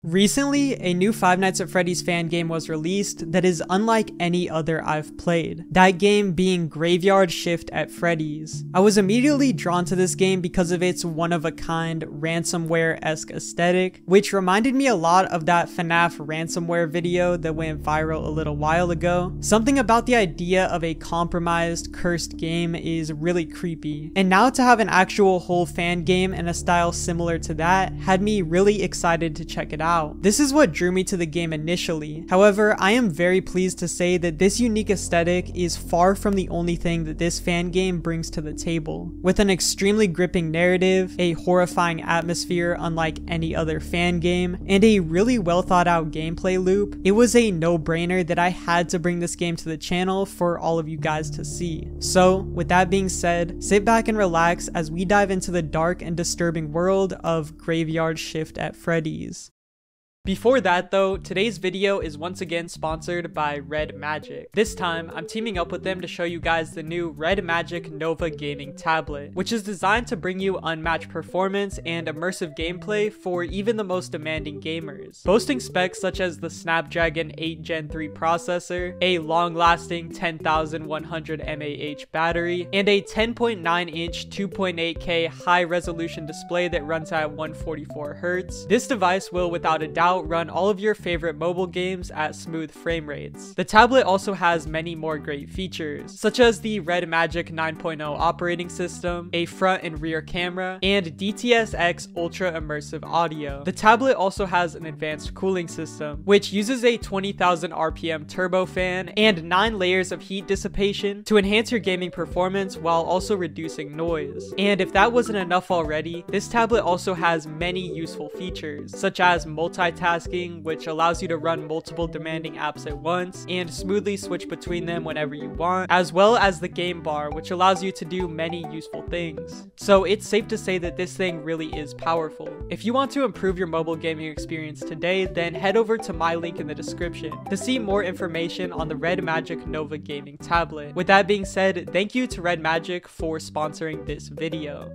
Recently, a new Five Nights at Freddy's fan game was released that is unlike any other I've played. That game being Graveyard Shift at Freddy's. I was immediately drawn to this game because of its one-of-a-kind ransomware-esque aesthetic, which reminded me a lot of that FNAF ransomware video that went viral a little while ago. Something about the idea of a compromised, cursed game is really creepy. And now to have an actual whole fan game in a style similar to that had me really excited to check it out. This is what drew me to the game initially. However, I am very pleased to say that this unique aesthetic is far from the only thing that this fan game brings to the table. With an extremely gripping narrative, a horrifying atmosphere unlike any other fan game, and a really well thought out gameplay loop, it was a no-brainer that I had to bring this game to the channel for all of you guys to see. So, with that being said, sit back and relax as we dive into the dark and disturbing world of Graveyard Shift at Freddy's. Before that though, today's video is once again sponsored by Red Magic. This time, I'm teaming up with them to show you guys the new Red Magic Nova gaming tablet, which is designed to bring you unmatched performance and immersive gameplay for even the most demanding gamers. Boasting specs such as the Snapdragon 8 Gen 3 processor, a long-lasting 10,100 mAh battery, and a 10.9-inch 2.8K high-resolution display that runs at 144 Hz, this device will without a doubt run all of your favorite mobile games at smooth frame rates. The tablet also has many more great features, such as the Red Magic 9.0 operating system, a front and rear camera, and DTS:X ultra immersive audio. The tablet also has an advanced cooling system, which uses a 20,000 RPM turbofan and 9 layers of heat dissipation to enhance your gaming performance while also reducing noise. And if that wasn't enough already, this tablet also has many useful features, such as multitasking, which allows you to run multiple demanding apps at once and smoothly switch between them whenever you want, as well as the game bar, which allows you to do many useful things. So it's safe to say that this thing really is powerful. If you want to improve your mobile gaming experience today, then head over to my link in the description to see more information on the Red Magic Nova gaming tablet. With that being said, thank you to Red Magic for sponsoring this video.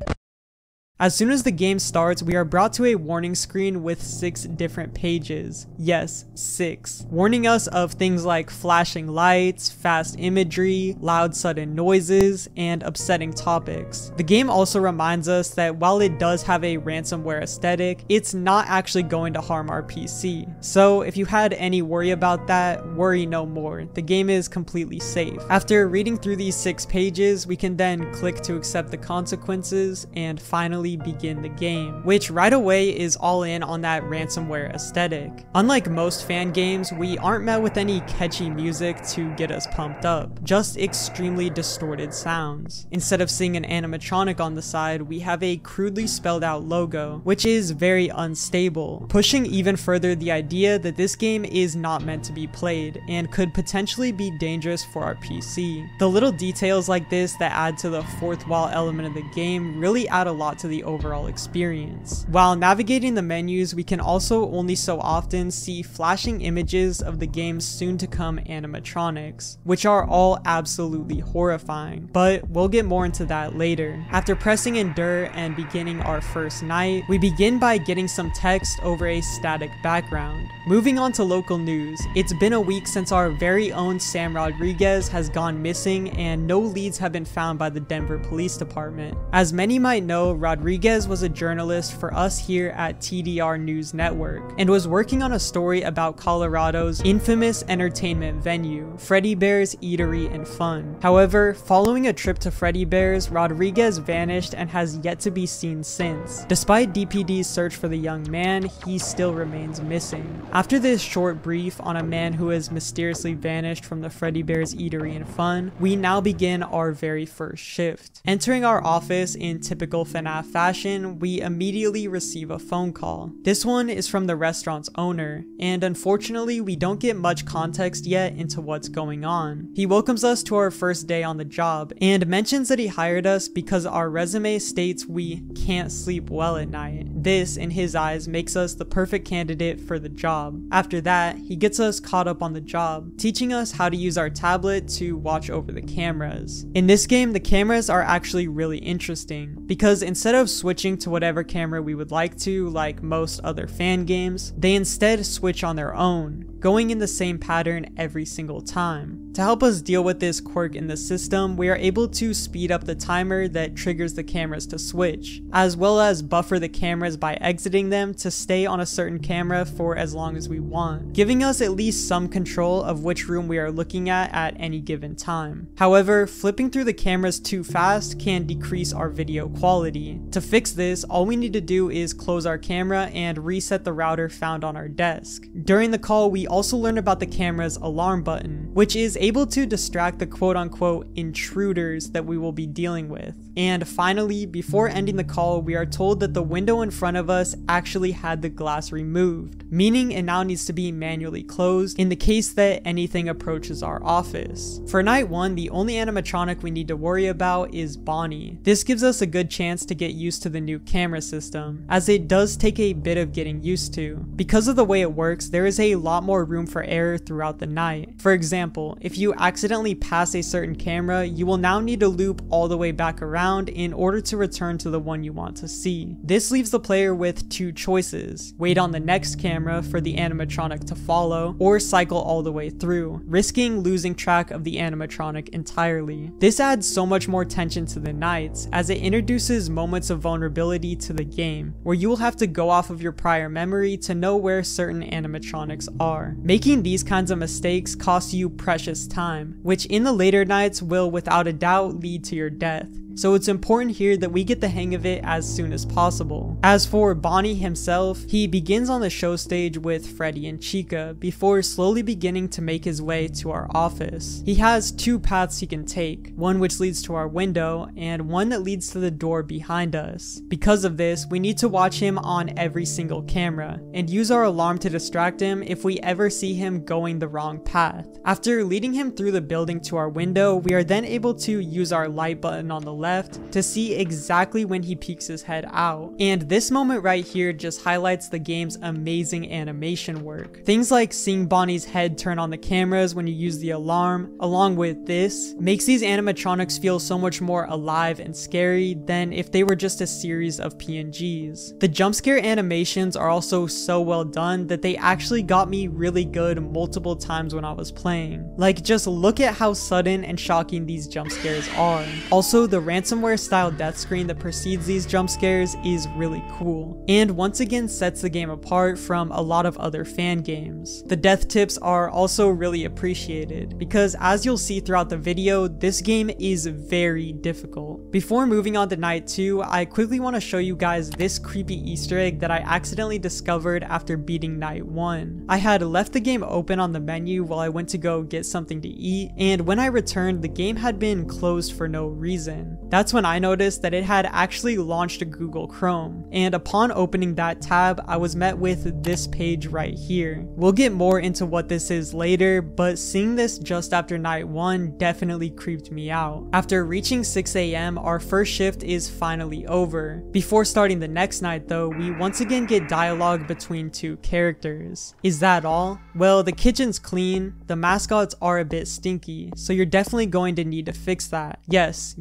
As soon as the game starts, we are brought to a warning screen with 6 different pages. Yes, 6. Warning us of things like flashing lights, fast imagery, loud sudden noises, and upsetting topics. The game also reminds us that while it does have a ransomware aesthetic, it's not actually going to harm our PC. So if you had any worry about that, worry no more. The game is completely safe. After reading through these 6 pages, we can then click to accept the consequences and finally begin the game, which right away is all in on that ransomware aesthetic. Unlike most fan games, we aren't met with any catchy music to get us pumped up, just extremely distorted sounds. Instead of seeing an animatronic on the side, we have a crudely spelled out logo, which is very unstable, pushing even further the idea that this game is not meant to be played and could potentially be dangerous for our PC. The little details like this that add to the fourth wall element of the game really add a lot to the overall experience. While navigating the menus, we can also only so often see flashing images of the game's soon-to-come animatronics, which are all absolutely horrifying, but we'll get more into that later. After pressing endure and beginning our first night, we begin by getting some text over a static background. Moving on to local news, it's been a week since our very own Sam Rodriguez has gone missing and no leads have been found by the Denver Police Department. As many might know, Rodriguez was a journalist for us here at TDR News Network and was working on a story about Colorado's infamous entertainment venue, Freddy Bear's Eatery and Fun. However, following a trip to Freddy Bear's, Rodriguez vanished and has yet to be seen since. Despite DPD's search for the young man, he still remains missing. After this short brief on a man who has mysteriously vanished from the Freddy Bear's Eatery and Fun, we now begin our very first shift. Entering our office in typical FNAF fashion, we immediately receive a phone call. This one is from the restaurant's owner, and unfortunately we don't get much context yet into what's going on. He welcomes us to our first day on the job, and mentions that he hired us because our resume states we can't sleep well at night. This, in his eyes, makes us the perfect candidate for the job. After that, he gets us caught up on the job, teaching us how to use our tablet to watch over the cameras. In this game, the cameras are actually really interesting, because instead of switching to whatever camera we would like to, like most other fan games, they instead switch on their own, going in the same pattern every single time. To help us deal with this quirk in the system, we are able to speed up the timer that triggers the cameras to switch, as well as buffer the cameras by exiting them to stay on a certain camera for as long as we want, giving us at least some control of which room we are looking at any given time. However, flipping through the cameras too fast can decrease our video quality. To fix this, all we need to do is close our camera and reset the router found on our desk. During the call, we also learn about the camera's alarm button, which is able to distract the quote-unquote intruders that we will be dealing with. And finally, before ending the call, we are told that the window in front of us actually had the glass removed, meaning it now needs to be manually closed in the case that anything approaches our office. For night 1, the only animatronic we need to worry about is Bonnie. This gives us a good chance to get used to the new camera system, as it does take a bit of getting used to. Because of the way it works, there is a lot more room for error throughout the night. For example, if you accidentally pass a certain camera, you will now need to loop all the way back around in order to return to the one you want to see. This leaves the player with two choices: wait on the next camera for the animatronic to follow, or cycle all the way through, risking losing track of the animatronic entirely. This adds so much more tension to the nights, as it introduces moments of vulnerability to the game, where you will have to go off of your prior memory to know where certain animatronics are. Making these kinds of mistakes costs you precious time, which in the later nights will without a doubt lead to your death. So it's important here that we get the hang of it as soon as possible. As for Bonnie himself, he begins on the show stage with Freddy and Chica before slowly beginning to make his way to our office. He has two paths he can take, one which leads to our window and one that leads to the door behind us. Because of this, we need to watch him on every single camera and use our alarm to distract him if we ever see him going the wrong path. After leading him through the building to our window, we are then able to use our light button on the left to see exactly when he peeks his head out. And this moment right here just highlights the game's amazing animation work. Things like seeing Bonnie's head turn on the cameras when you use the alarm, along with this, makes these animatronics feel so much more alive and scary than if they were just a series of PNGs. The jump scare animations are also so well done that they actually got me really good multiple times when I was playing. Like, just look at how sudden and shocking these jump scares are. Also, the ransomware style death screen that precedes these jump scares is really cool, and once again sets the game apart from a lot of other fan games. The death tips are also really appreciated, because as you'll see throughout the video, this game is very difficult. Before moving on to night 2, I quickly want to show you guys this creepy Easter egg that I accidentally discovered after beating night 1. I had left the game open on the menu while I went to go get something to eat, and when I returned, the game had been closed for no reason. That's when I noticed that it had actually launched Google Chrome, and upon opening that tab, I was met with this page right here. We'll get more into what this is later, but seeing this just after night 1 definitely creeped me out. After reaching 6 AM, our first shift is finally over. Before starting the next night though, we once again get dialogue between two characters. Is that all? Well, the kitchen's clean, the mascots are a bit stinky, so you're definitely going to need to fix that. Yes.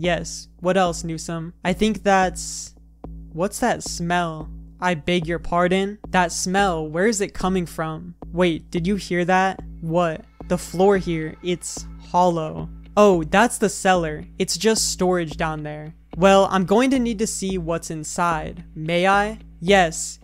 What else, Newsome? I think that's... What's that smell? I beg your pardon? That smell, where is it coming from? Wait, did you hear that? What? The floor here, it's hollow. Oh, that's the cellar. It's just storage down there. Well, I'm going to need to see what's inside. May I? Yes,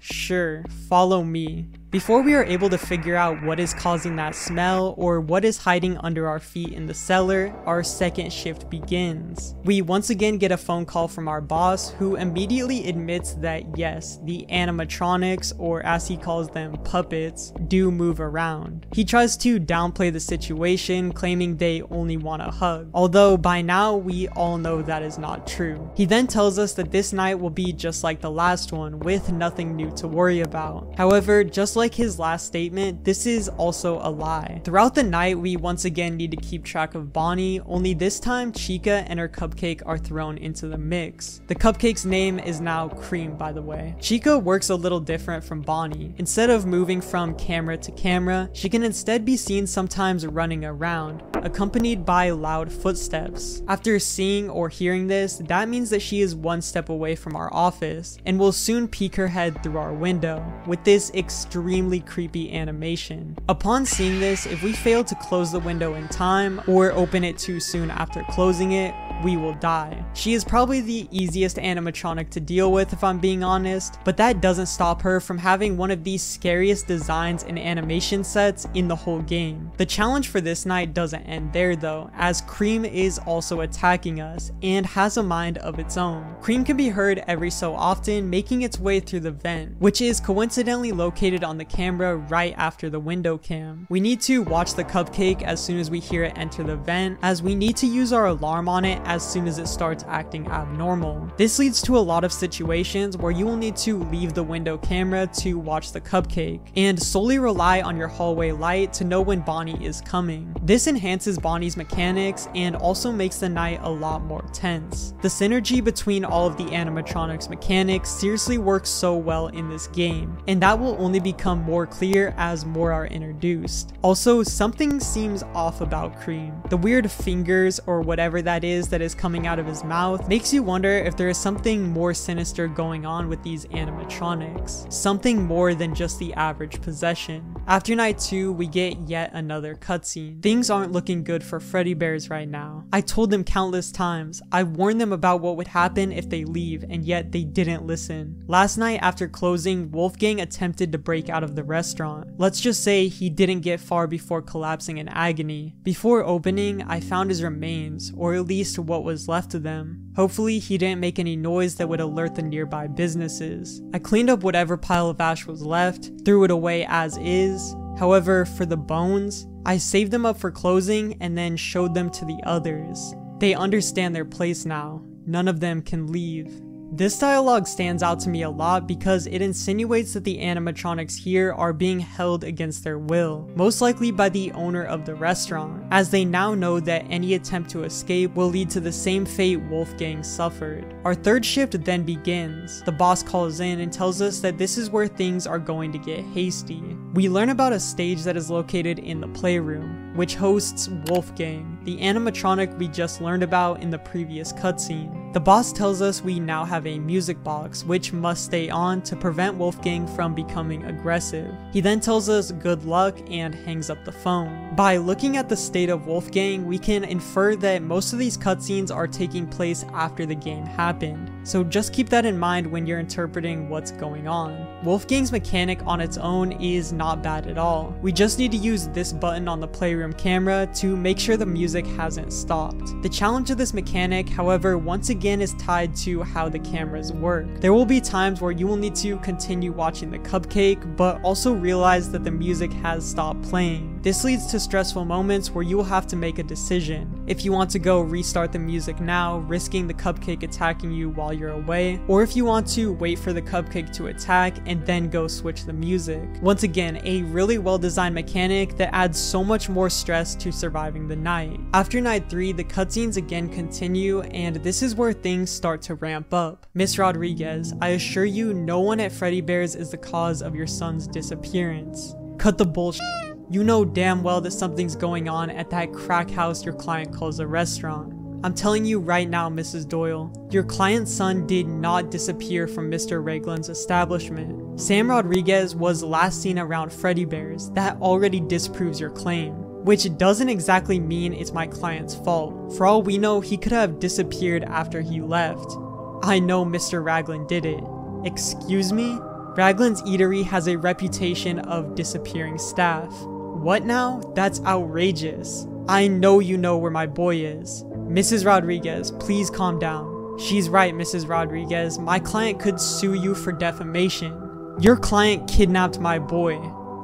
sure. Follow me. Before we are able to figure out what is causing that smell or what is hiding under our feet in the cellar, our second shift begins. We once again get a phone call from our boss, who immediately admits that yes, the animatronics, or as he calls them, puppets, do move around. He tries to downplay the situation, claiming they only want a hug, although by now we all know that is not true. He then tells us that this night will be just like the last one, with nothing new to worry about. However, just like his last statement, this is also a lie. Throughout the night, we once again need to keep track of Bonnie, only this time Chica and her cupcake are thrown into the mix. The cupcake's name is now Cream, by the way. Chica works a little different from Bonnie. Instead of moving from camera to camera, she can instead be seen sometimes running around, accompanied by loud footsteps. After seeing or hearing this, that means that she is one step away from our office and will soon peek her head through our window with this extremely creepy animation. Upon seeing this, if we fail to close the window in time or open it too soon after closing it, we will die. She is probably the easiest animatronic to deal with if I'm being honest, but that doesn't stop her from having one of the scariest designs and animation sets in the whole game. The challenge for this night doesn't end there though, as Cream is also attacking us and has a mind of its own. Cream can be heard every so often making its way through the vent, which is coincidentally located on the camera right after the window cam. We need to watch the cupcake as soon as we hear it enter the vent, as we need to use our alarm on it as soon as it starts acting abnormal. This leads to a lot of situations where you will need to leave the window camera to watch the cupcake, and solely rely on your hallway light to know when Bonnie is coming. This enhances Bonnie's mechanics and also makes the night a lot more tense. The synergy between all of the animatronics mechanics seriously works so well in this game, and that will only become more clear as more are introduced. Also, something seems off about Cream. The weird fingers or whatever that is coming out of his mouth makes you wonder if there is something more sinister going on with these animatronics, something more than just the average possession. After night 2, we get yet another cutscene. Things aren't looking good for Freddy Bears right now. I told them countless times, I warned them about what would happen if they leave, and yet they didn't listen. Last night after closing, Wolfgang attempted to break out of the restaurant. Let's just say he didn't get far before collapsing in agony. Before opening, I found his remains, or at least what was left of them. Hopefully he didn't make any noise that would alert the nearby businesses. I cleaned up whatever pile of ash was left, threw it away as is. However, for the bones, I saved them up for closing and then showed them to the others. They understand their place now. None of them can leave. This dialogue stands out to me a lot because it insinuates that the animatronics here are being held against their will, most likely by the owner of the restaurant, as they now know that any attempt to escape will lead to the same fate Wolfgang suffered. Our third shift then begins. The boss calls in and tells us that this is where things are going to get hasty. We learn about a stage that is located in the playroom, which hosts Wolfgang, the animatronic we just learned about in the previous cutscene. The boss tells us we now have a music box, which must stay on to prevent Wolfgang from becoming aggressive. He then tells us good luck and hangs up the phone. By looking at the state of Wolfgang, we can infer that most of these cutscenes are taking place after the game happened, so just keep that in mind when you're interpreting what's going on. Wolfgang's mechanic on its own is not bad at all. We just need to use this button on the playroom camera to make sure the music hasn't stopped. The challenge of this mechanic, however, once again is tied to how the cameras work. There will be times where you will need to continue watching the cupcake, but also realize that the music has stopped playing. This leads to stressful moments where you will have to make a decision. If you want to go restart the music now, risking the cupcake attacking you while you're away, or if you want to wait for the cupcake to attack and then go switch the music. Once again, a really well designed mechanic that adds so much more stress to surviving the night. After night 3, the cutscenes again continue, and this is where things start to ramp up. Miss Rodriguez, I assure you no one at Freddy Bears is the cause of your son's disappearance. Cut the bullshit. You know damn well that something's going on at that crack house your client calls a restaurant. I'm telling you right now, Mrs. Doyle, your client's son did not disappear from Mr. Raglan's establishment. Sam Rodriguez was last seen around Freddy Bears. That already disproves your claim, which doesn't exactly mean it's my client's fault. For all we know, he could have disappeared after he left. I know Mr. Raglan did it. Excuse me? Raglan's eatery has a reputation of disappearing staff. What now? That's outrageous. I know you know where my boy is. Mrs. Rodriguez, please calm down. She's right, Mrs. Rodriguez. My client could sue you for defamation. Your client kidnapped my boy.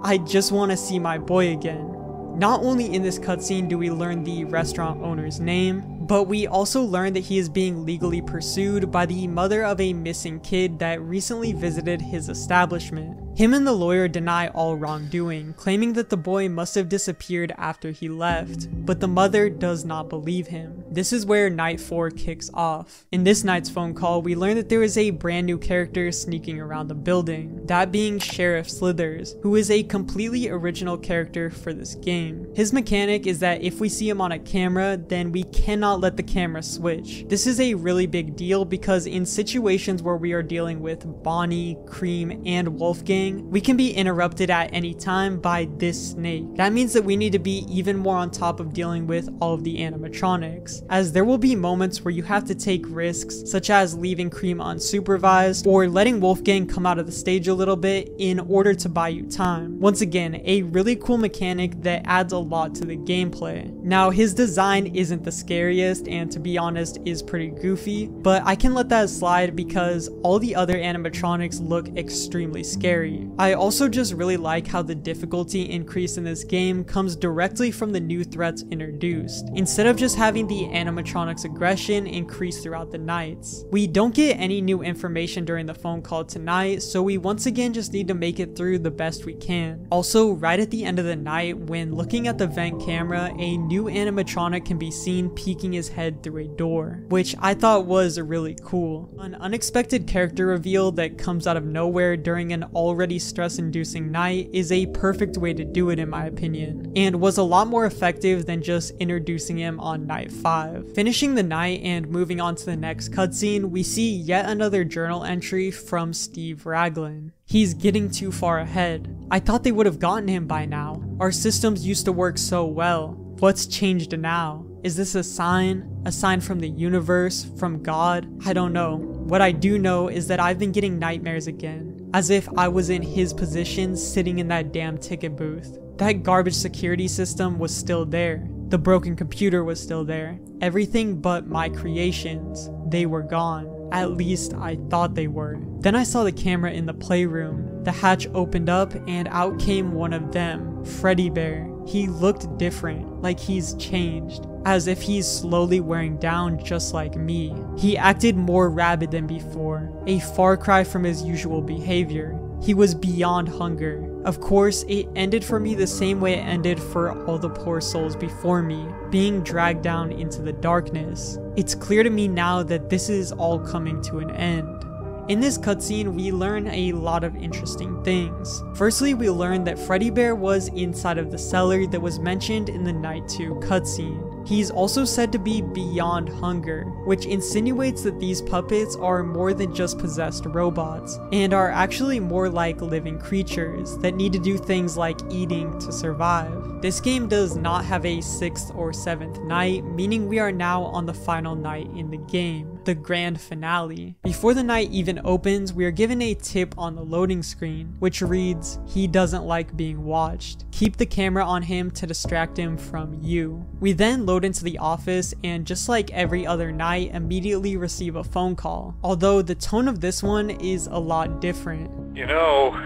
I just want to see my boy again. Not only in this cutscene do we learn the restaurant owner's name, But we also learn that he is being legally pursued by the mother of a missing kid that recently visited his establishment. Him and the lawyer deny all wrongdoing, claiming that the boy must have disappeared after he left, but the mother does not believe him. This is where night 4 kicks off. In this night's phone call, we learn that there is a brand new character sneaking around the building, that being Sheriff Slithers, who is a completely original character for this game. His mechanic is that if we see him on a camera, then we cannot let the camera switch. This is a really big deal because in situations where we are dealing with Bonnie, Cream, and Wolfgang, we can be interrupted at any time by this snake. That means that we need to be even more on top of dealing with all of the animatronics, as there will be moments where you have to take risks, such as leaving Cream unsupervised or letting Wolfgang come out of the stage a little bit in order to buy you time. Once again, a really cool mechanic that adds a lot to the gameplay. Now, his design isn't the scariest and, to be honest, is pretty goofy, but I can let that slide because all the other animatronics look extremely scary. I also just really like how the difficulty increase in this game comes directly from the new threats introduced, instead of just having the animatronics aggression increase throughout the nights. We don't get any new information during the phone call tonight, so we once again just need to make it through the best we can. Also, right at the end of the night, when looking at the vent camera, a new animatronic can be seen peeking his head through a door, which I thought was really cool. An unexpected character reveal that comes out of nowhere during an already stress-inducing night is a perfect way to do it in my opinion, and was a lot more effective than just introducing him on night 5. Finishing the night and moving on to the next cutscene, we see yet another journal entry from Steve Raglan. He's getting too far ahead. I thought they would have gotten him by now. Our systems used to work so well. What's changed now? Is this a sign? A sign from the universe? From God? I don't know. What I do know is that I've been getting nightmares again, as if I was in his position sitting in that damn ticket booth. That garbage security system was still there. The broken computer was still there. Everything but my creations. They were gone. At least I thought they were. Then I saw the camera in the playroom. The hatch opened up and out came one of them, Freddy Bear. He looked different, like he's changed, as if he's slowly wearing down just like me. He acted more rabid than before, a far cry from his usual behavior. He was beyond hunger. Of course, it ended for me the same way it ended for all the poor souls before me, being dragged down into the darkness. It's clear to me now that this is all coming to an end. In this cutscene, we learn a lot of interesting things. Firstly, we learn that Freddy Bear was inside of the cellar that was mentioned in the Night 2 cutscene. He's also said to be beyond hunger, which insinuates that these puppets are more than just possessed robots, and are actually more like living creatures that need to do things like eating to survive. This game does not have a 6th or 7th night, meaning we are now on the final night in the game, the grand finale. Before the night even opens, we are given a tip on the loading screen, which reads, "He doesn't like being watched. Keep the camera on him to distract him from you." We then load into the office and, just like every other night, immediately receive a phone call, although the tone of this one is a lot different. You know,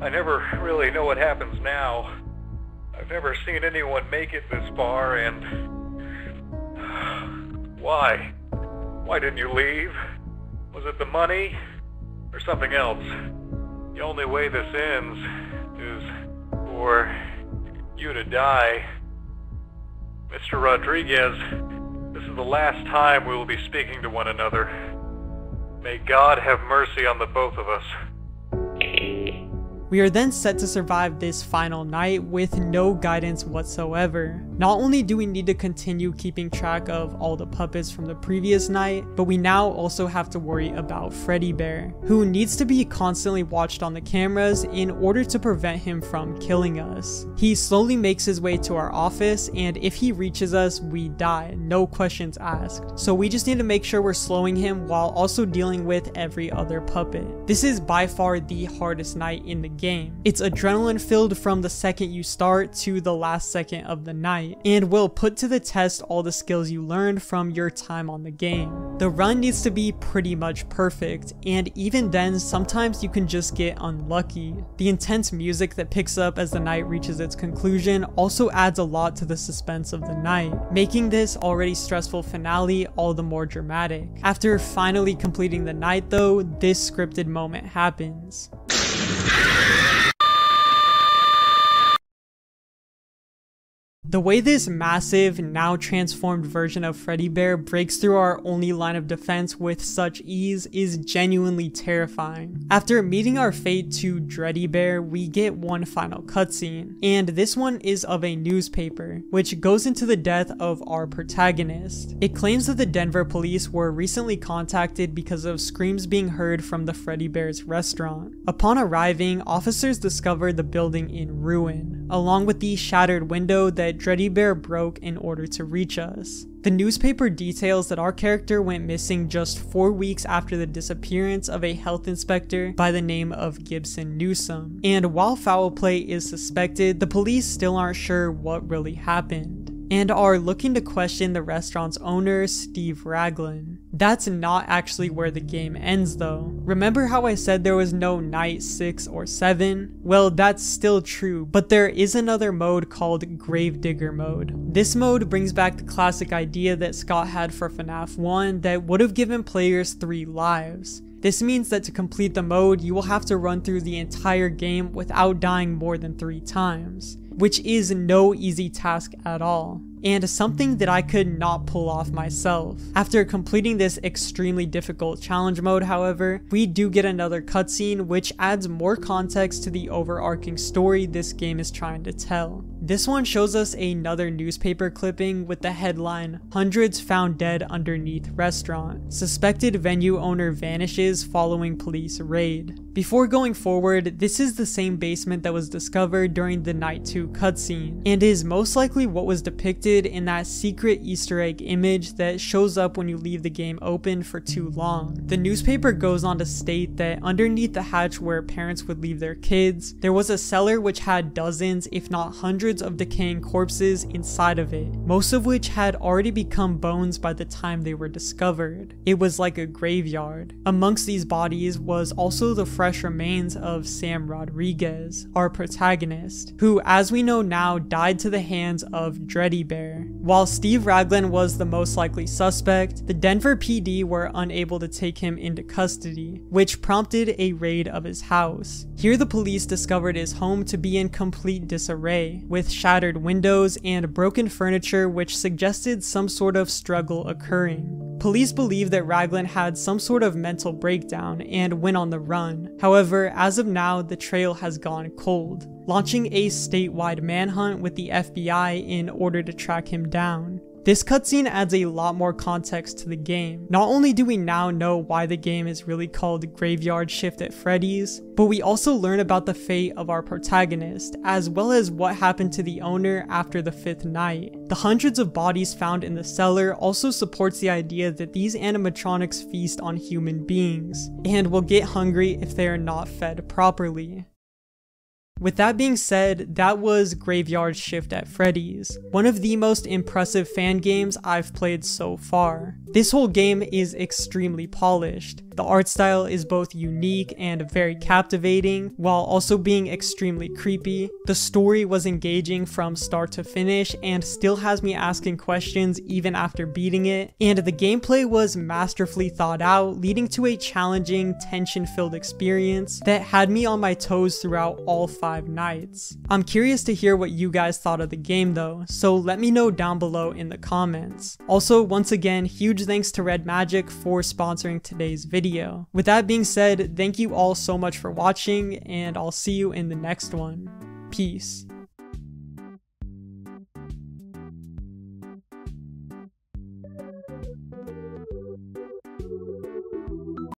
I never really know what happens now. I've never seen anyone make it this far, and why? Why didn't you leave? Was it the money or something else? The only way this ends is for you to die. Mr. Rodriguez, this is the last time we will be speaking to one another. May God have mercy on the both of us. We are then set to survive this final night with no guidance whatsoever. Not only do we need to continue keeping track of all the puppets from the previous night, but we now also have to worry about Freddy Bear, who needs to be constantly watched on the cameras in order to prevent him from killing us. He slowly makes his way to our office, and if he reaches us, we die, no questions asked. So we just need to make sure we're slowing him while also dealing with every other puppet. This is by far the hardest night in the game. It's adrenaline filled from the second you start to the last second of the night. night, and will put to the test all the skills you learned from your time on the game. The run needs to be pretty much perfect, and even then sometimes you can just get unlucky. The intense music that picks up as the night reaches its conclusion also adds a lot to the suspense of the night, making this already stressful finale all the more dramatic. After finally completing the night though, this scripted moment happens. The way this massive, now transformed version of Freddy Bear breaks through our only line of defense with such ease is genuinely terrifying. After meeting our fate to Dreddy Bear, we get one final cutscene, and this one is of a newspaper, which goes into the death of our protagonist. It claims that the Denver police were recently contacted because of screams being heard from the Freddy Bear's restaurant. Upon arriving, officers discover the building in ruin, along with the shattered window that Dreddy Bear broke in order to reach us. The newspaper details that our character went missing just 4 weeks after the disappearance of a health inspector by the name of Gibson Newsom. And while foul play is suspected, the police still aren't sure what really happened, and are looking to question the restaurant's owner, Steve Raglan. That's not actually where the game ends though. Remember how I said there was no night 6 or 7? Well, that's still true, but there is another mode called Gravedigger mode. This mode brings back the classic idea that Scott had for FNAF 1 that would have given players 3 lives. This means that to complete the mode, you will have to run through the entire game without dying more than 3 times, which is no easy task at all, and something that I could not pull off myself. After completing this extremely difficult challenge mode, however, we do get another cutscene which adds more context to the overarching story this game is trying to tell. This one shows us another newspaper clipping with the headline, "Hundreds Found Dead Underneath Restaurant. Suspected venue owner vanishes following police raid." Before going forward, this is the same basement that was discovered during the Night 2 cutscene, and is most likely what was depicted in that secret Easter egg image that shows up when you leave the game open for too long. The newspaper goes on to state that underneath the hatch where parents would leave their kids, there was a cellar which had dozens, if not hundreds, of decaying corpses inside of it, most of which had already become bones by the time they were discovered. It was like a graveyard. Amongst these bodies was also the fresh remains of Sam Rodriguez, our protagonist, who, as we know now, died to the hands of Dreddy Bear. While Steve Raglan was the most likely suspect, the Denver PD were unable to take him into custody, which prompted a raid of his house. Here the police discovered his home to be in complete disarray, with shattered windows and broken furniture which suggested some sort of struggle occurring. Police believe that Raglan had some sort of mental breakdown and went on the run. However, as of now, the trail has gone cold, launching a statewide manhunt with the FBI in order to track him down. This cutscene adds a lot more context to the game. Not only do we now know why the game is really called Graveyard Shift at Freddy's, but we also learn about the fate of our protagonist, as well as what happened to the owner after the 5th night. The hundreds of bodies found in the cellar also supports the idea that these animatronics feast on human beings, and will get hungry if they are not fed properly. With that being said, that was Graveyard Shift at Freddy's, one of the most impressive fan games I've played so far. This whole game is extremely polished. The art style is both unique and very captivating, while also being extremely creepy. The story was engaging from start to finish and still has me asking questions even after beating it, and the gameplay was masterfully thought out, leading to a challenging, tension-filled experience that had me on my toes throughout all 5 nights. I'm curious to hear what you guys thought of the game though, so let me know down below in the comments. Also, once again, huge thanks to Red Magic for sponsoring today's video. With that being said, thank you all so much for watching, and I'll see you in the next one. Peace.